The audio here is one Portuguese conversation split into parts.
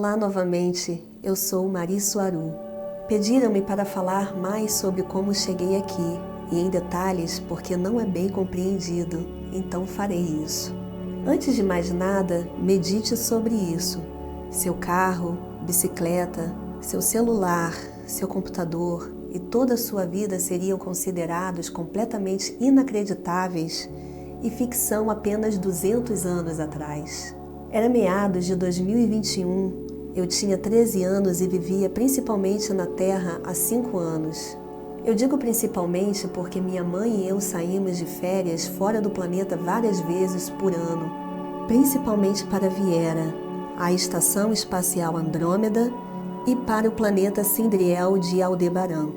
Olá novamente, eu sou Mari Suaru. Pediram-me para falar mais sobre como cheguei aqui e em detalhes porque não é bem compreendido, então farei isso. Antes de mais nada, medite sobre isso. Seu carro, bicicleta, seu celular, seu computador e toda a sua vida seriam considerados completamente inacreditáveis e ficção apenas 200 anos atrás. Era meados de 2021, eu tinha 13 anos e vivia principalmente na Terra há 5 anos. Eu digo principalmente porque minha mãe e eu saímos de férias fora do planeta várias vezes por ano, principalmente para Viera, a Estação Espacial Andrômeda e para o planeta Sindriel de Aldebaran.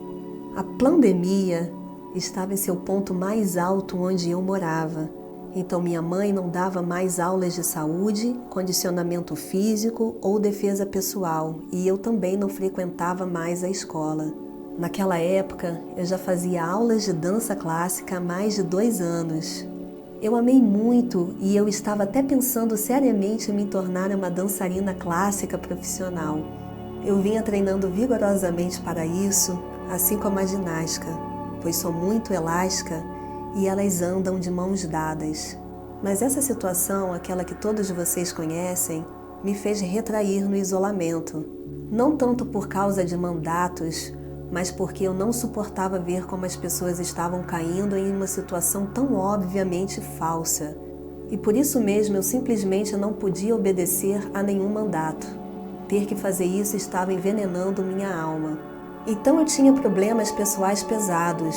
A pandemia estava em seu ponto mais alto onde eu morava. Então minha mãe não dava mais aulas de saúde, condicionamento físico ou defesa pessoal e eu também não frequentava mais a escola. Naquela época eu já fazia aulas de dança clássica há mais de 2 anos. Eu amei muito e eu estava até pensando seriamente em me tornar uma dançarina clássica profissional. Eu vinha treinando vigorosamente para isso, assim como a ginástica, pois sou muito elástica e elas andam de mãos dadas. Mas essa situação, aquela que todos vocês conhecem, me fez retrair no isolamento. Não tanto por causa de mandatos, mas porque eu não suportava ver como as pessoas estavam caindo em uma situação tão obviamente falsa. E por isso mesmo eu simplesmente não podia obedecer a nenhum mandato. Ter que fazer isso estava envenenando minha alma. Então eu tinha problemas pessoais pesados.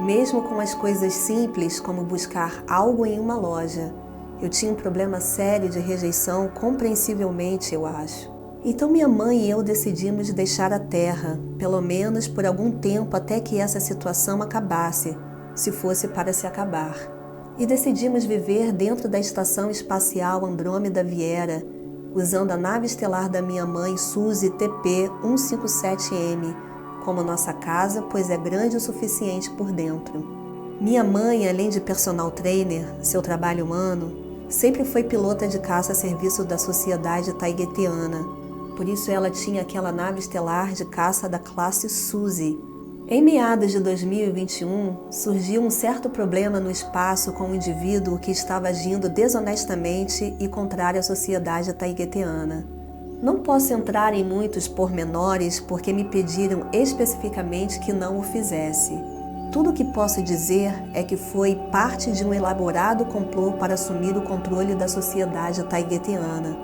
Mesmo com as coisas simples como buscar algo em uma loja, eu tinha um problema sério de rejeição, compreensivelmente, eu acho. Então minha mãe e eu decidimos deixar a Terra, pelo menos por algum tempo até que essa situação acabasse, se fosse para se acabar. E decidimos viver dentro da Estação Espacial Andrômeda Viera, usando a nave estelar da minha mãe, Suzy TP-157M, como nossa casa, pois é grande o suficiente por dentro. Minha mãe, além de personal trainer, seu trabalho humano, sempre foi pilota de caça a serviço da sociedade taiguetiana. Por isso ela tinha aquela nave estelar de caça da classe Suzy. Em meados de 2021, surgiu um certo problema no espaço com um indivíduo que estava agindo desonestamente e contrário à sociedade taiguetiana. Não posso entrar em muitos pormenores porque me pediram especificamente que não o fizesse. Tudo o que posso dizer é que foi parte de um elaborado complô para assumir o controle da sociedade taiguetiana,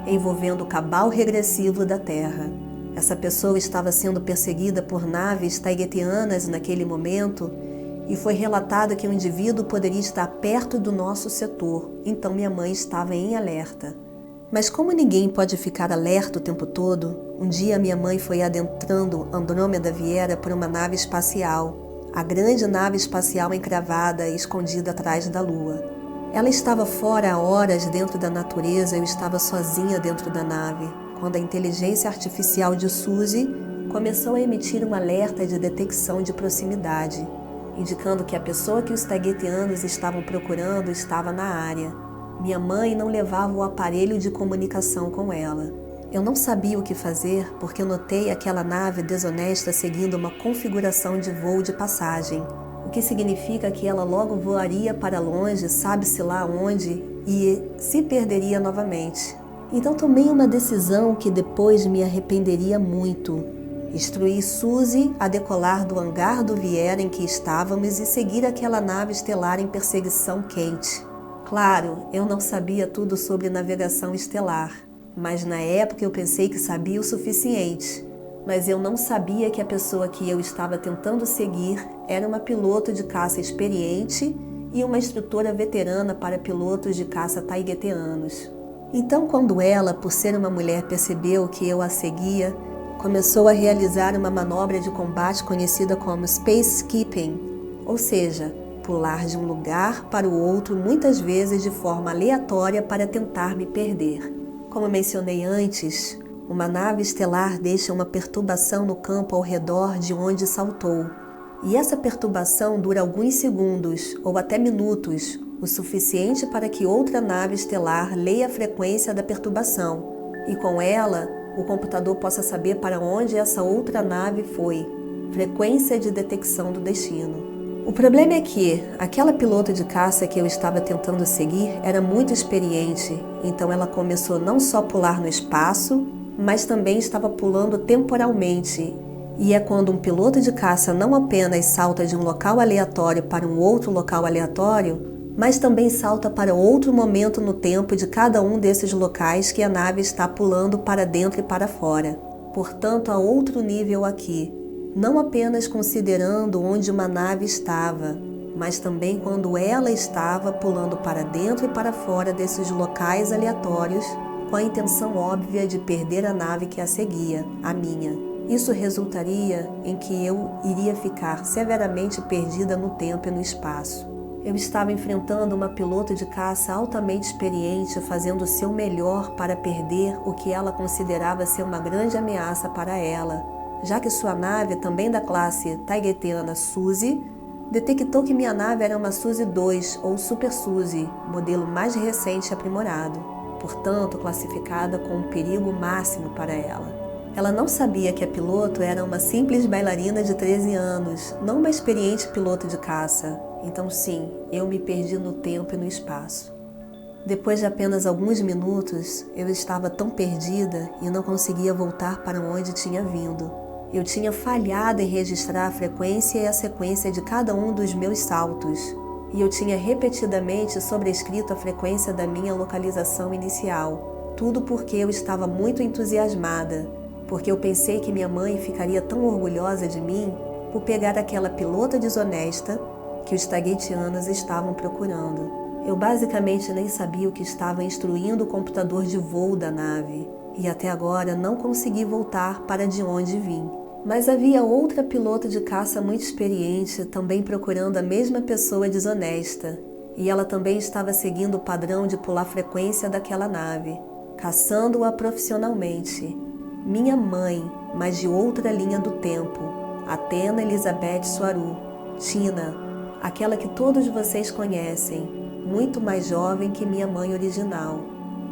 envolvendo o cabal regressivo da Terra. Essa pessoa estava sendo perseguida por naves taiguetianas naquele momento e foi relatado que o indivíduo poderia estar perto do nosso setor, então minha mãe estava em alerta. Mas como ninguém pode ficar alerta o tempo todo, um dia minha mãe foi adentrando Andrômeda Viera por uma nave espacial, a grande nave espacial encravada e escondida atrás da Lua. Ela estava fora há horas dentro da natureza e eu estava sozinha dentro da nave, quando a inteligência artificial de Suzy começou a emitir um alerta de detecção de proximidade, indicando que a pessoa que os taiguetianos estavam procurando estava na área. Minha mãe não levava o aparelho de comunicação com ela. Eu não sabia o que fazer porque notei aquela nave desonesta seguindo uma configuração de voo de passagem, o que significa que ela logo voaria para longe, sabe-se lá onde, e se perderia novamente. Então tomei uma decisão que depois me arrependeria muito. Instruí Suzy a decolar do hangar do Viera em que estávamos e seguir aquela nave estelar em perseguição quente. Claro, eu não sabia tudo sobre navegação estelar, mas na época eu pensei que sabia o suficiente. Mas eu não sabia que a pessoa que eu estava tentando seguir era uma piloto de caça experiente e uma instrutora veterana para pilotos de caça taiguetianos. Então, quando ela, por ser uma mulher, percebeu que eu a seguia, começou a realizar uma manobra de combate conhecida como Space Skipping, ou seja, pular de um lugar para o outro muitas vezes de forma aleatória para tentar me perder. Como mencionei antes, uma nave estelar deixa uma perturbação no campo ao redor de onde saltou. E essa perturbação dura alguns segundos ou até minutos, o suficiente para que outra nave estelar leia a frequência da perturbação e com ela o computador possa saber para onde essa outra nave foi. Frequência de detecção do destino. O problema é que aquela piloto de caça que eu estava tentando seguir era muito experiente, então ela começou não só a pular no espaço, mas também estava pulando temporalmente. E é quando um piloto de caça não apenas salta de um local aleatório para um outro local aleatório, mas também salta para outro momento no tempo de cada um desses locais que a nave está pulando para dentro e para fora. Portanto, há outro nível aqui, não apenas considerando onde uma nave estava, mas também quando ela estava pulando para dentro e para fora desses locais aleatórios, com a intenção óbvia de perder a nave que a seguia, a minha. Isso resultaria em que eu iria ficar severamente perdida no tempo e no espaço. Eu estava enfrentando uma piloto de caça altamente experiente, fazendo o seu melhor para perder o que ela considerava ser uma grande ameaça para ela, já que sua nave, também da classe taiguetiana Suzy, detectou que minha nave era uma Suzy 2 ou Super Suzy, modelo mais recente e aprimorado, portanto classificada com um perigo máximo para ela. Ela não sabia que a piloto era uma simples bailarina de 13 anos, não uma experiente piloto de caça. Então sim, eu me perdi no tempo e no espaço. Depois de apenas alguns minutos, eu estava tão perdida e não conseguia voltar para onde tinha vindo. Eu tinha falhado em registrar a frequência e a sequência de cada um dos meus saltos, e eu tinha repetidamente sobrescrito a frequência da minha localização inicial. Tudo porque eu estava muito entusiasmada, porque eu pensei que minha mãe ficaria tão orgulhosa de mim por pegar aquela pilota desonesta que os taguetianos estavam procurando. Eu basicamente nem sabia o que estava instruindo o computador de voo da nave, e até agora não consegui voltar para de onde vim. Mas havia outra pilota de caça muito experiente também procurando a mesma pessoa desonesta, e ela também estava seguindo o padrão de pular frequência daquela nave, caçando-a profissionalmente. Minha mãe, mas de outra linha do tempo, Athena Elizabeth Soaru, Tina, aquela que todos vocês conhecem, muito mais jovem que minha mãe original,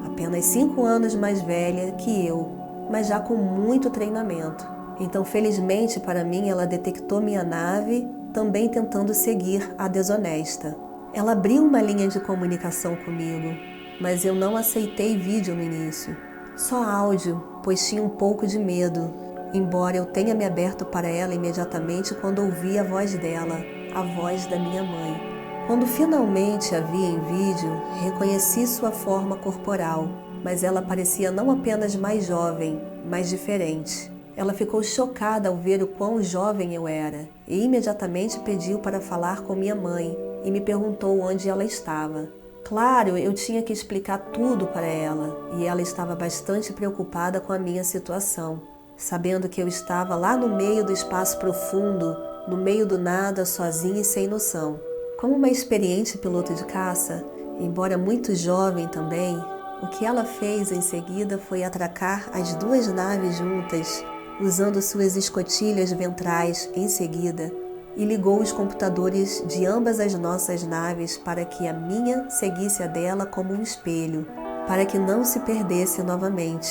apenas 5 anos mais velha que eu, mas já com muito treinamento. Então, felizmente para mim, ela detectou minha nave, também tentando seguir a desonesta. Ela abriu uma linha de comunicação comigo, mas eu não aceitei vídeo no início. Só áudio, pois tinha um pouco de medo, embora eu tenha me aberto para ela imediatamente quando ouvi a voz dela, a voz da minha mãe. Quando finalmente a vi em vídeo, reconheci sua forma corporal, mas ela parecia não apenas mais jovem, mas diferente. Ela ficou chocada ao ver o quão jovem eu era e imediatamente pediu para falar com minha mãe e me perguntou onde ela estava. Claro, eu tinha que explicar tudo para ela e ela estava bastante preocupada com a minha situação, sabendo que eu estava lá no meio do espaço profundo, no meio do nada, sozinha e sem noção. Como uma experiente piloto de caça, embora muito jovem também, o que ela fez em seguida foi atracar as 2 naves juntas, usando suas escotilhas ventrais em seguida, e ligou os computadores de ambas as nossas naves para que a minha seguisse a dela como um espelho, para que não se perdesse novamente,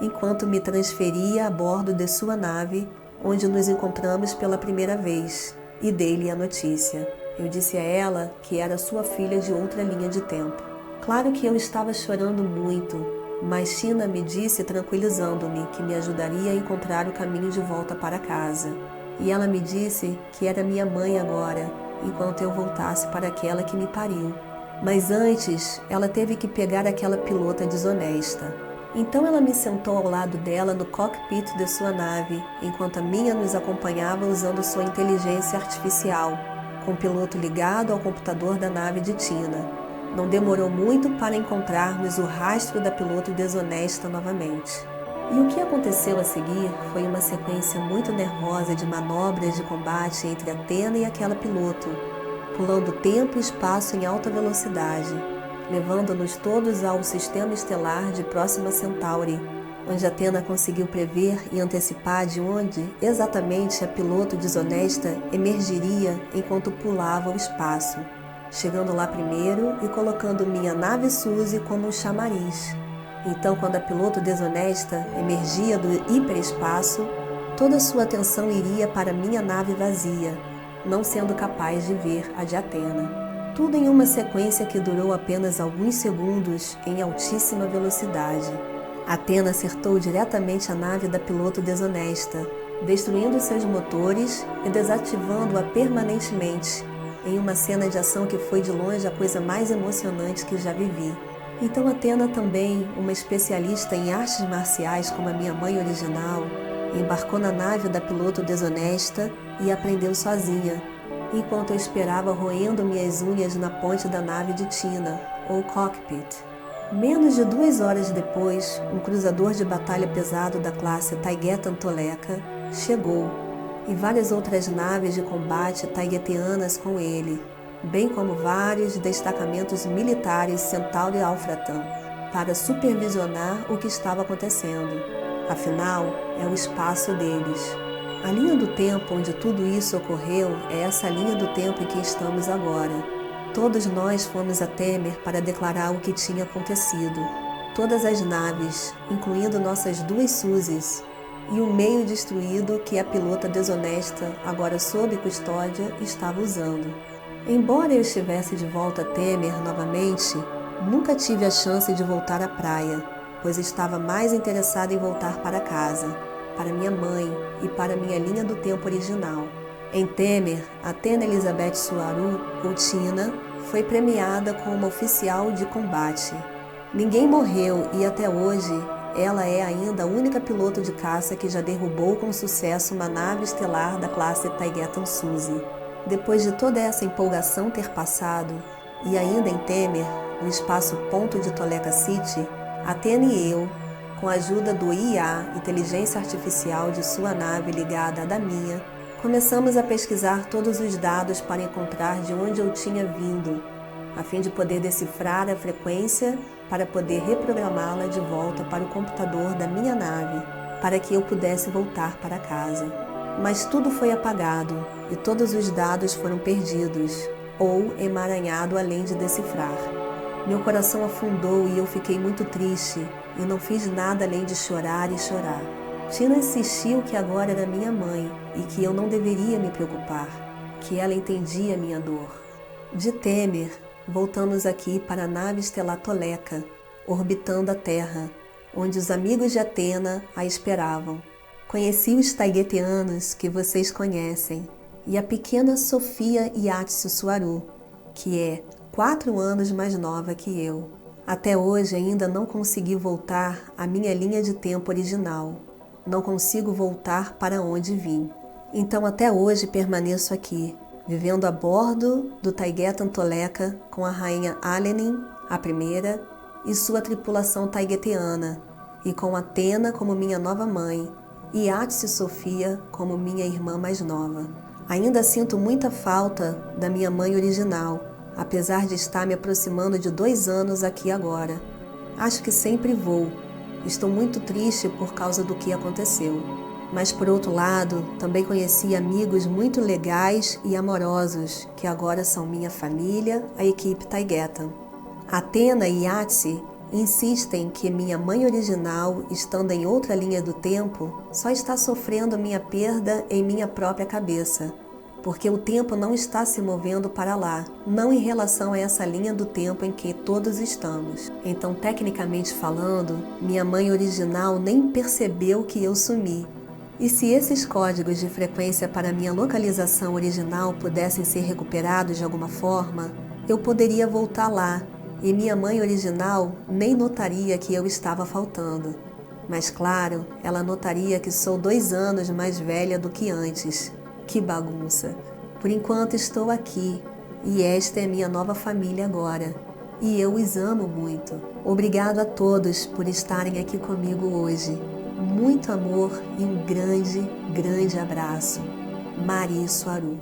enquanto me transferia a bordo de sua nave, onde nos encontramos pela primeira vez, e dei-lhe a notícia. Eu disse a ela que era sua filha de outra linha de tempo. Claro que eu estava chorando muito, mas Tina me disse, tranquilizando-me, que me ajudaria a encontrar o caminho de volta para casa. E ela me disse que era minha mãe agora, enquanto eu voltasse para aquela que me pariu. Mas antes, ela teve que pegar aquela pilota desonesta. Então ela me sentou ao lado dela no cockpit de sua nave, enquanto a minha nos acompanhava usando sua inteligência artificial, com o piloto ligado ao computador da nave de Tina. Não demorou muito para encontrarmos o rastro da piloto desonesta novamente. E o que aconteceu a seguir foi uma sequência muito nervosa de manobras de combate entre Athena e aquela piloto, pulando tempo e espaço em alta velocidade, levando-nos todos ao sistema estelar de Próxima Centauri, onde Athena conseguiu prever e antecipar de onde exatamente a piloto desonesta emergiria enquanto pulava o espaço, chegando lá primeiro e colocando minha nave Suzy como um chamariz. Então, quando a piloto desonesta emergia do hiperespaço, toda sua atenção iria para minha nave vazia, não sendo capaz de ver a de Athena. Tudo em uma sequência que durou apenas alguns segundos em altíssima velocidade. Athena acertou diretamente a nave da piloto desonesta, destruindo seus motores e desativando-a permanentemente, em uma cena de ação que foi de longe a coisa mais emocionante que já vivi. Então Athena, também uma especialista em artes marciais como a minha mãe original, embarcou na nave da piloto desonesta e aprendeu sozinha, enquanto eu esperava roendo minhas unhas na ponte da nave de Tina, ou cockpit. Menos de 2 horas depois, um cruzador de batalha pesado da classe Taigetan Toleka chegou, e várias outras naves de combate taigeteanas com ele, bem como vários destacamentos militares Centauri e Alfratan, para supervisionar o que estava acontecendo. Afinal, é o espaço deles. A linha do tempo onde tudo isso ocorreu é essa linha do tempo em que estamos agora. Todos nós fomos a Temer para declarar o que tinha acontecido. Todas as naves, incluindo nossas 2 Suzes, e o meio destruído que a pilota desonesta, agora sob custódia, estava usando. Embora eu estivesse de volta a Temer novamente, nunca tive a chance de voltar à praia, pois estava mais interessada em voltar para casa, para minha mãe e para minha linha do tempo original. Em Temer, Athena Elizabeth Suaru, ou Tina, foi premiada como uma oficial de combate. Ninguém morreu e até hoje ela é ainda a única piloto de caça que já derrubou com sucesso uma nave estelar da classe Taigetan Suzy. Depois de toda essa empolgação ter passado, e ainda em Temer, no espaço ponto de Toleka City, Athena e eu, com a ajuda do IA, inteligência artificial de sua nave ligada à da minha, começamos a pesquisar todos os dados para encontrar de onde eu tinha vindo, a fim de poder decifrar a frequência para poder reprogramá-la de volta para o computador da minha nave, para que eu pudesse voltar para casa. Mas tudo foi apagado e todos os dados foram perdidos, ou emaranhado além de decifrar. Meu coração afundou e eu fiquei muito triste e não fiz nada além de chorar e chorar. Tina insistiu que agora era minha mãe e que eu não deveria me preocupar, que ela entendia minha dor. De Temer, voltamos aqui para a nave estelar Toleka, orbitando a Terra, onde os amigos de Athena a esperavam. Conheci os Taigeteanos que vocês conhecem e a pequena Sofia Yatsio Suaru, que é 4 anos mais nova que eu. Até hoje ainda não consegui voltar à minha linha de tempo original. Não consigo voltar para onde vim. Então até hoje permaneço aqui, vivendo a bordo do Taigetan Toleka com a rainha Alenin, a primeira, e sua tripulação taigeteana, e com Athena como minha nova mãe, e Yatsio Sofia como minha irmã mais nova. Ainda sinto muita falta da minha mãe original, apesar de estar me aproximando de 2 anos aqui agora. Acho que sempre vou. Estou muito triste por causa do que aconteceu. Mas, por outro lado, também conheci amigos muito legais e amorosos, que agora são minha família, a equipe Taigetan. Athena e Yatsio insistem que minha mãe original, estando em outra linha do tempo, só está sofrendo minha perda em minha própria cabeça, porque o tempo não está se movendo para lá, não em relação a essa linha do tempo em que todos estamos. Então, tecnicamente falando, minha mãe original nem percebeu que eu sumi. E se esses códigos de frequência para minha localização original pudessem ser recuperados de alguma forma, eu poderia voltar lá, e minha mãe original nem notaria que eu estava faltando. Mas claro, ela notaria que sou 2 anos mais velha do que antes. Que bagunça! Por enquanto estou aqui, e esta é minha nova família agora. E eu os amo muito. Obrigado a todos por estarem aqui comigo hoje. Muito amor e um grande, grande abraço. Mari Suaru.